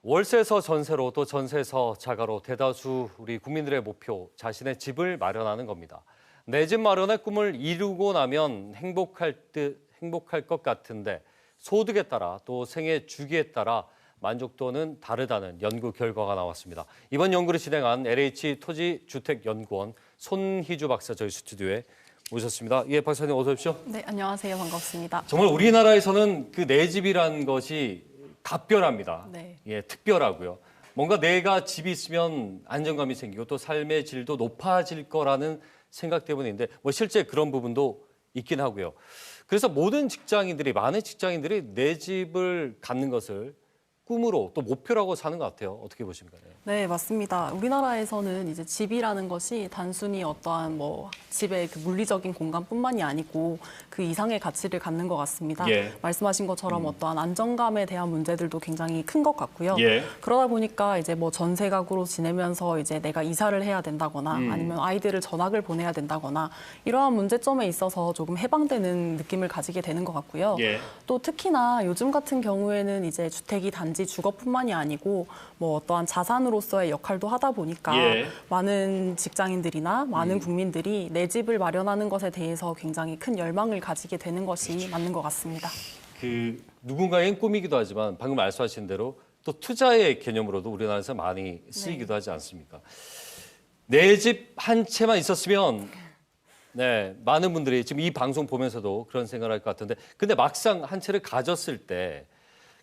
월세에서 전세로 또 전세에서 자가로 대다수 우리 국민들의 목표, 자신의 집을 마련하는 겁니다. 내 집 마련의 꿈을 이루고 나면 행복할 것 같은데 소득에 따라 또 생애 주기에 따라 만족도는 다르다는 연구 결과가 나왔습니다. 이번 연구를 진행한 LH토지주택연구원 손희주 박사 저희 스튜디오에 모셨습니다. 예, 박사님 어서 오십시오. 네, 안녕하세요. 반갑습니다. 정말 우리나라에서는 그 내 집이라는 것이 각별합니다. 네. 예, 특별하고요. 뭔가 내가 집이 있으면 안정감이 생기고 또 삶의 질도 높아질 거라는 생각 때문인데 뭐 실제 그런 부분도 있긴 하고요. 그래서 모든 직장인들이 많은 직장인들이 내 집을 갖는 것을 꿈으로 또 목표라고 사는 것 같아요. 어떻게 보십니까? 네, 맞습니다. 우리나라에서는 이제 집이라는 것이 단순히 어떠한 뭐 집의 그 물리적인 공간뿐만이 아니고 그 이상의 가치를 갖는 것 같습니다. 예. 말씀하신 것처럼 어떠한 안정감에 대한 문제들도 굉장히 큰 것 같고요. 예. 그러다 보니까 이제 뭐 전세 가구로 지내면서 이제 내가 이사를 해야 된다거나 아니면 아이들을 전학을 보내야 된다거나 이러한 문제점에 있어서 조금 해방되는 느낌을 가지게 되는 것 같고요. 예. 또 특히나 요즘 같은 경우에는 이제 주택이 단지 주거뿐만이 아니고 뭐 어떠한 자산으로서의 역할도 하다 보니까 예. 많은 직장인들이나 많은 국민들이 내 집을 마련하는 것에 대해서 굉장히 큰 열망을 가지게 되는 것이 맞는 것 같습니다. 그 누군가의 꿈이기도 하지만 방금 말씀하신 대로 또 투자의 개념으로도 우리나라에서 많이 쓰이기도 하지 않습니까? 내 집 한 채만 있었으면 네, 많은 분들이 지금 이 방송 보면서도 그런 생각을 할 것 같은데 근데 막상 한 채를 가졌을 때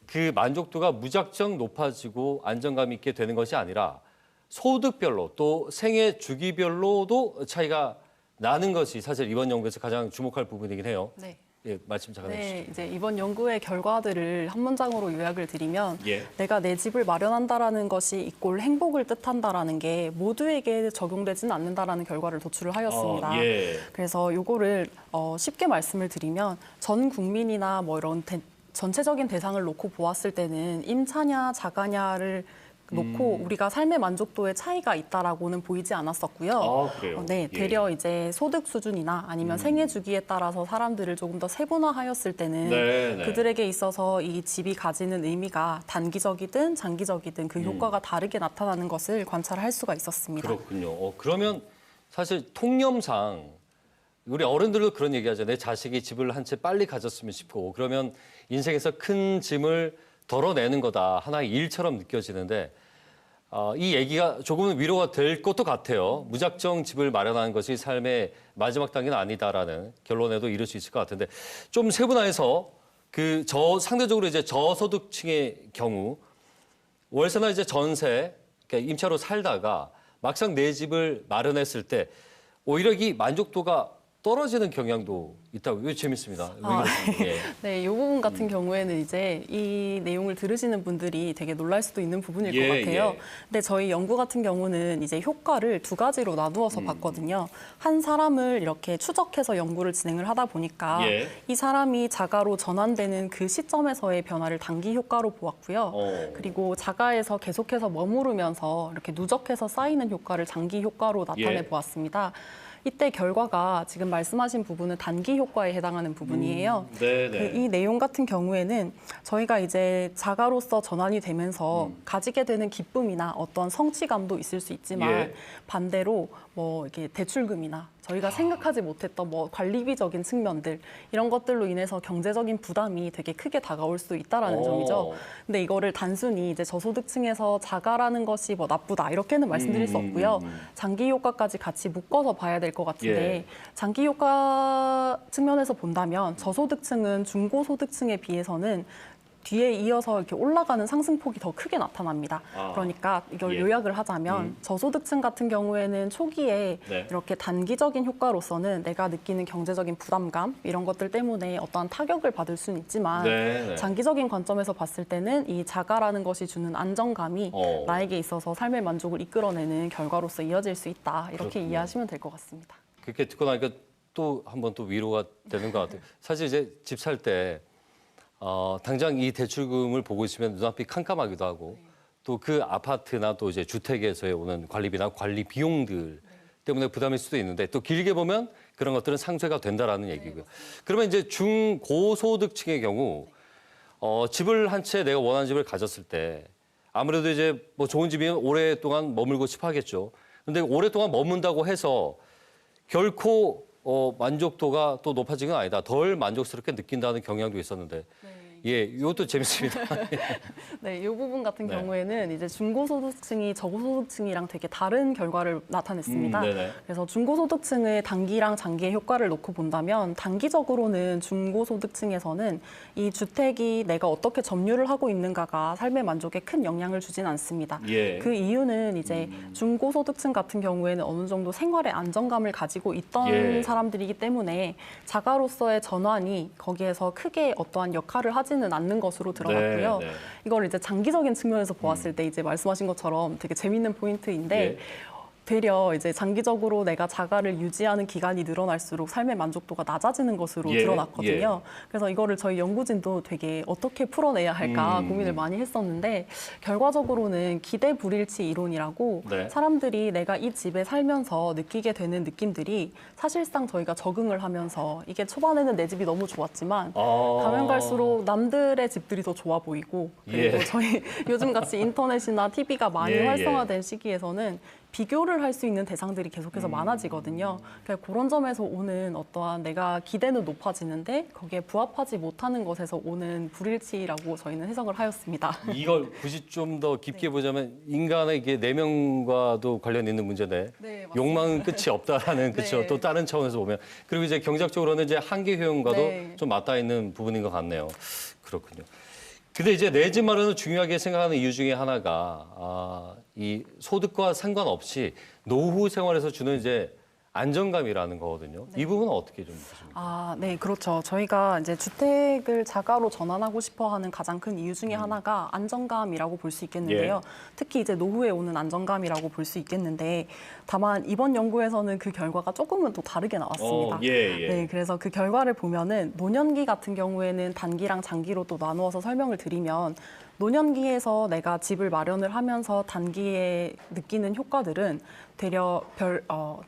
그 만족도가 무작정 높아지고 안정감 있게 되는 것이 아니라 소득별로 또 생애 주기별로도 차이가 나는 것이 사실 이번 연구에서 가장 주목할 부분이긴 해요. 네. 예, 말씀 잠깐 해주시죠. 네, 이제 이번 연구의 결과들을 한 문장으로 요약을 드리면 예. 내가 내 집을 마련한다라는 것이 이꼴 행복을 뜻한다라는 게 모두에게 적용되지는 않는다라는 결과를 도출을 하였습니다. 예. 그래서 요거를 쉽게 말씀을 드리면 전 국민이나 뭐 이런 전체적인 대상을 놓고 보았을 때는 임차냐 자가냐를 놓고 우리가 삶의 만족도에 차이가 있다라고는 보이지 않았었고요. 아, 그래요? 네, 예. 되려 이제 소득 수준이나 아니면 생애 주기에 따라서 사람들을 조금 더 세분화하였을 때는 네, 네. 그들에게 있어서 이 집이 가지는 의미가 단기적이든 장기적이든 그 효과가 다르게 나타나는 것을 관찰할 수가 있었습니다. 그렇군요. 그러면 사실 통념상 우리 어른들도 그런 얘기하죠. 내 자식이 집을 한 채 빨리 가졌으면 싶고 그러면 인생에서 큰 짐을 덜어내는 거다. 하나의 일처럼 느껴지는데 이 얘기가 조금은 위로가 될 것도 같아요. 무작정 집을 마련하는 것이 삶의 마지막 단계는 아니다라는 결론에도 이를 수 있을 것 같은데 좀 세분화해서 상대적으로 이제 저소득층의 경우 월세나 이제 전세, 그러니까 임차로 살다가 막상 내 집을 마련했을 때 오히려 이 만족도가 떨어지는 경향도 있다고. 이거 재밌습니다. 왜 그렇습니까? 예. 네, 이 부분 같은 경우에는 이제 이 내용을 들으시는 분들이 되게 놀랄 수도 있는 부분일 예, 것 같아요. 예. 근데 저희 연구 같은 경우는 이제 효과를 두 가지로 나누어서 봤거든요. 한 사람을 이렇게 추적해서 연구를 진행을 하다 보니까 예. 이 사람이 자가로 전환되는 그 시점에서의 변화를 단기 효과로 보았고요. 그리고 자가에서 계속해서 머무르면서 이렇게 누적해서 쌓이는 효과를 장기 효과로 나타내 예. 보았습니다. 이때 결과가 지금 말씀하신 부분은 단기 효과에 해당하는 부분이에요. 네네. 이 내용 같은 경우에는 저희가 이제 자가로서 전환이 되면서 가지게 되는 기쁨이나 어떤 성취감도 있을 수 있지만 예. 반대로 뭐 이렇게 대출금이나 저희가 생각하지 못했던 뭐 관리비적인 측면들 이런 것들로 인해서 경제적인 부담이 되게 크게 다가올 수 있다라는 점이죠. 근데 이거를 단순히 이제 저소득층에서 자가라는 것이 뭐 나쁘다 이렇게는 말씀드릴 수 없고요. 장기 효과까지 같이 묶어서 봐야 될 것 같은데 예. 장기 효과 측면에서 본다면 저소득층은 중고소득층에 비해서는 뒤에 이어서 이렇게 올라가는 상승폭이 더 크게 나타납니다. 그러니까 이걸 예. 요약을 하자면 저소득층 같은 경우에는 초기에 네. 이렇게 단기적인 효과로서는 내가 느끼는 경제적인 부담감 이런 것들 때문에 어떠한 타격을 받을 수는 있지만 네. 장기적인 관점에서 봤을 때는 이 자가라는 것이 주는 안정감이 나에게 있어서 삶의 만족을 이끌어내는 결과로서 이어질 수 있다. 이렇게 그렇군요. 이해하시면 될 것 같습니다. 그렇게 듣고 나니까 또 한 번 또 위로가 되는 것 같아요. 사실 이제 집 살 때 당장 이 대출금을 보고 있으면 눈앞이 캄캄하기도 하고 또 그 아파트나 또 이제 주택에서의 오는 관리비나 관리 비용들 때문에 부담일 수도 있는데 또 길게 보면 그런 것들은 상쇄가 된다라는 얘기고요. 그러면 이제 중고소득층의 경우 집을 한 채 내가 원하는 집을 가졌을 때 아무래도 이제 뭐 좋은 집이면 오랫동안 머물고 싶어 하겠죠. 근데 오랫동안 머문다고 해서 결코 만족도가 또 높아진 건 아니다. 덜 만족스럽게 느낀다는 경향도 있었는데. 예, 이것도 재밌습니다. 네, 이 부분 같은 네. 경우에는 이제 중고소득층이 저소득층이랑 되게 다른 결과를 나타냈습니다. 네네. 그래서 중고소득층의 단기랑 장기의 효과를 놓고 본다면 단기적으로는 중고소득층에서는 이 주택이 내가 어떻게 점유를 하고 있는가가 삶의 만족에 큰 영향을 주진 않습니다. 예. 그 이유는 이제 중고소득층 같은 경우에는 어느 정도 생활의 안정감을 가지고 있던 예. 사람들이기 때문에 자가로서의 전환이 거기에서 크게 어떠한 역할을 하지는 않는 것으로 드러났고요. 네, 네. 이걸 이제 장기적인 측면에서 보았을 때 이제 말씀하신 것처럼 되게 재밌는 포인트인데 예. 되려 이제 장기적으로 내가 자가를 유지하는 기간이 늘어날수록 삶의 만족도가 낮아지는 것으로 예, 드러났거든요. 그래서 이거를 저희 연구진도 되게 어떻게 풀어내야 할까 고민을 많이 했었는데 결과적으로는 기대 불일치 이론이라고 네. 사람들이 내가 이 집에 살면서 느끼게 되는 느낌들이 사실상 저희가 적응을 하면서 이게 초반에는 내 집이 너무 좋았지만 가면 갈수록 남들의 집들이 더 좋아 보이고 그리고 예. 저희 요즘같이 인터넷이나 TV가 많이 예, 예. 활성화된 시기에서는 비교를 할 수 있는 대상들이 계속해서 많아지거든요. 그러니까 그런 점에서 오는 어떠한 내가 기대는 높아지는데 거기에 부합하지 못하는 것에서 오는 불일치라고 저희는 해석을 하였습니다. 이걸 굳이 좀 더 깊게 보자면 인간의 이게 내면과도 관련 있는 문제인데 네, 맞습니다. 욕망은 끝이 없다라는 그렇죠. 네. 또 다른 차원에서 보면 그리고 이제 경제학적으로는 이제 한계 효용과도 네. 좀 맞닿아 있는 부분인 것 같네요. 그렇군요. 근데 이제 내 집 마련을 중요하게 생각하는 이유 중에 하나가 이 소득과 상관없이 노후 생활에서 주는 이제 안정감이라는 거거든요. 이 부분은 어떻게 좀 보십니까? 네, 그렇죠. 저희가 이제 주택을 자가로 전환하고 싶어 하는 가장 큰 이유 중에 하나가 안정감이라고 볼 수 있겠는데요. 예. 특히 이제 노후에 오는 안정감이라고 볼 수 있겠는데 다만 이번 연구에서는 그 결과가 조금은 또 다르게 나왔습니다. 예. 네, 그래서 그 결과를 보면은 노년기 같은 경우에는 단기랑 장기로 또 나누어서 설명을 드리면 노년기에서 내가 집을 마련을 하면서 단기에 느끼는 효과들은 되려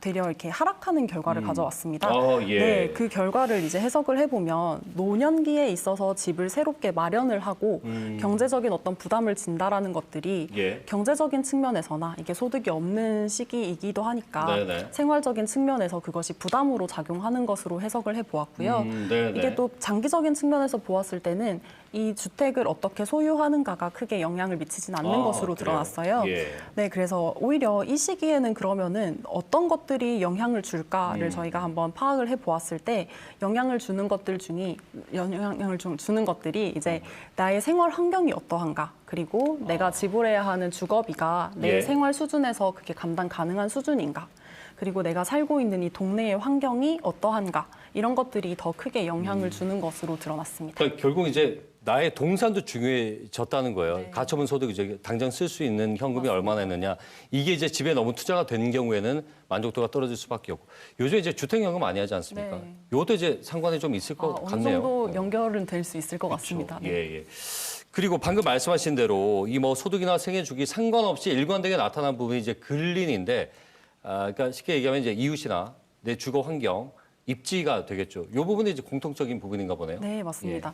이렇게 하락하는 결과를 가져왔습니다. 예. 네, 그 결과를 이제 해석을 해보면 노년기에 있어서 집을 새롭게 마련을 하고 경제적인 어떤 부담을 진다라는 것들이 예. 경제적인 측면에서나 이게 소득이 없는 시기이기도 하니까 네네. 생활적인 측면에서 그것이 부담으로 작용하는 것으로 해석을 해보았고요. 네네. 이게 또 장기적인 측면에서 보았을 때는 이 주택을 어떻게 소유하는가가 크게 영향을 미치진 않는 것으로 그래요? 드러났어요. 예. 네, 그래서 오히려 이 시기에는 그러면은 어떤 것들이 영향을 줄까를 저희가 한번 파악을 해보았을 때 영향을 주는 것들 중에 영향을 주는 것들이 이제 나의 생활 환경이 어떠한가, 그리고 내가 지불해야 하는 주거비가 내 예. 생활 수준에서 그게 감당 가능한 수준인가, 그리고 내가 살고 있는 이 동네의 환경이 어떠한가, 이런 것들이 더 크게 영향을 주는 것으로 드러났습니다. 그러니까 결국 이제 나의 동산도 중요해졌다는 거예요. 네. 가처분 소득 이제 당장 쓸 수 있는 현금이 얼마나 있느냐. 이게 이제 집에 너무 투자가 되는 경우에는 만족도가 떨어질 수밖에 없고. 요즘 이제 주택연금 많이 하지 않습니까? 네. 이것도 이제 상관이 좀 있을 것 어느 같네요. 정도 연결은 될 수 있을 것 같습니다. 네. 예. 그리고 방금 말씀하신 대로 이 뭐 소득이나 생애 주기 상관없이 일관되게 나타난 부분이 이제 근린인데, 그러니까 쉽게 얘기하면 이제 이웃이나 내 주거 환경, 입지가 되겠죠. 이 부분이 이제 공통적인 부분인가 보네요. 네, 맞습니다.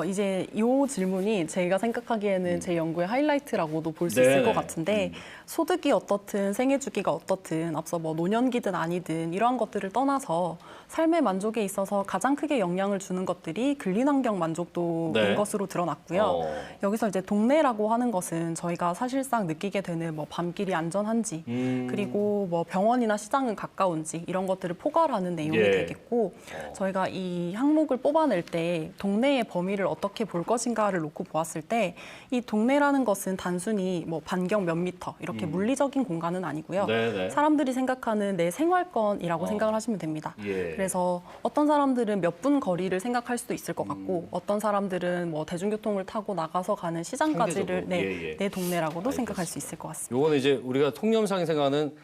이제 이 질문이 제가 생각하기에는 제 연구의 하이라이트라고도 볼 수 있을 네네. 것 같은데 소득이 어떻든 생애 주기가 어떻든 앞서 뭐 노년기든 아니든 이러한 것들을 떠나서 삶의 만족에 있어서 가장 크게 영향을 주는 것들이 근린환경 만족도인 네. 것으로 드러났고요. 여기서 이제 동네라고 하는 것은 저희가 사실상 느끼게 되는 뭐 밤길이 안전한지 그리고 뭐 병원이나 시장은 가까운지 이런 것들을 포괄하는 내용이 예. 되겠고 저희가 이 항목을 뽑아낼 때 동네의 범위를 어떻게 볼 것인가를 놓고 보았을 때 이 동네라는 것은 단순히 뭐 반경 몇 미터 이렇게 물리적인 공간은 아니고요. 네네. 사람들이 생각하는 내 생활권이라고 생각을 하시면 됩니다. 예. 그래서 어떤 사람들은 몇 분 거리를 생각할 수도 있을 것 같고 어떤 사람들은 뭐 대중교통을 타고 나가서 가는 시장까지를 상대적으로. 내 동네라고도 생각할 수 있을 것 같습니다. 요거는 이제 우리가 통념상에 생각하는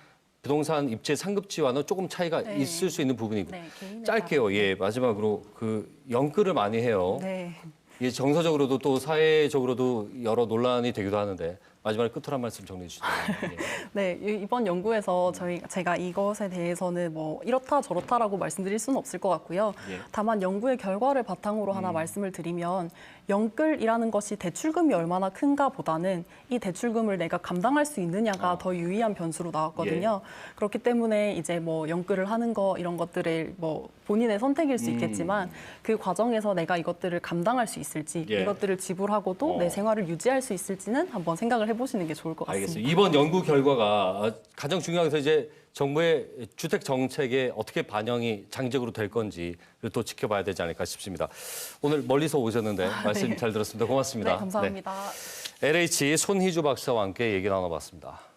부동산 입지 상급지와는 조금 차이가 네. 있을 수 있는 부분이고. 네, 개인에 짧게요. 예, 마지막으로 그 연끌을 많이 해요. 네. 예, 정서적으로도 또 사회적으로도 여러 논란이 되기도 하는데 마지막에 끝으로 한 말씀 정리해 주시죠. 네, 이번 연구에서 제가 이것에 대해서는 뭐 이렇다 저렇다라고 말씀드릴 수는 없을 것 같고요. 예. 다만 연구의 결과를 바탕으로 하나 말씀을 드리면 영끌이라는 것이 대출금이 얼마나 큰가 보다는 이 대출금을 내가 감당할 수 있느냐가 더 유의한 변수로 나왔거든요. 그렇기 때문에 이제 뭐 영끌을 하는 거 이런 것들을 뭐 본인의 선택일 수 있겠지만 그 과정에서 내가 이것들을 감당할 수 있을지 예. 이것들을 지불하고도 내 생활을 유지할 수 있을지는 한번 생각을 해보시는 게 좋을 것 같습니다. 알겠습니다. 이번 연구 결과가 가장 중요한 것은 이제 정부의 주택 정책에 어떻게 반영이 장기적으로 될 건지를 또 지켜봐야 되지 않을까 싶습니다. 오늘 멀리서 오셨는데 말씀 잘 들었습니다. 고맙습니다. 네, 감사합니다. LH 손희주 박사와 함께 얘기 나눠봤습니다.